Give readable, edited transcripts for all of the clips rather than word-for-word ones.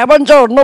Buongiorno,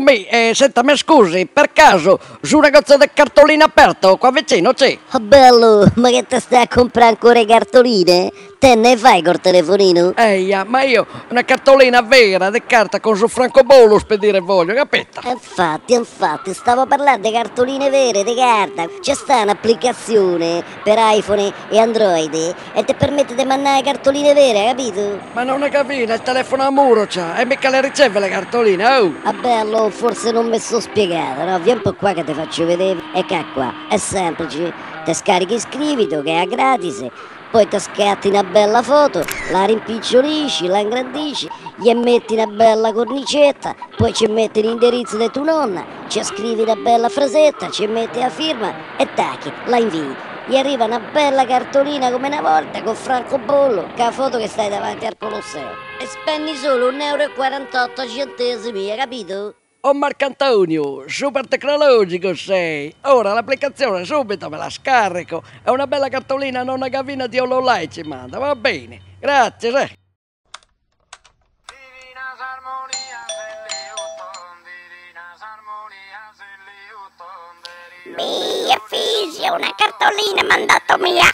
senta, mi scusi, per caso su un negozio di cartoline aperto qua vicino c'è? Oh bello, ma che te stai a comprare ancora le cartoline? Te ne fai col telefonino? Eia, ma io una cartolina vera di carta con su francobollo spedire voglio, capito? Infatti, stavo parlando di cartoline vere, di carta. C'è sta un'applicazione per iPhone e Android e ti permette di mandare cartoline vere, capito? Ma non è capito, il telefono a muro c'ha e mica le riceve le cartoline, oh! Ah bello, forse non mi sto spiegato, no? Vieni un po' qua che ti faccio vedere. Ecco qua, è semplice. Te scarichi Scrivito che è gratis. Poi ti scatti una bella foto, la rimpicciolisci, la ingrandisci, gli metti una bella cornicetta, poi ci metti l'indirizzo di tua nonna, ci scrivi una bella frasetta, ci metti la firma e tacchi, la invii. Gli arriva una bella cartolina come una volta con francobollo, che la foto che stai davanti al Colosseo. E spendi solo 1,48 euro, hai capito? Oh Marcantonio, super tecnologico sei! Ora l'applicazione subito me la scarico e una bella cartolina non una gavina di Ololai ci manda, va bene? Grazie, sai! Mia figlia, una cartolina mandato mia.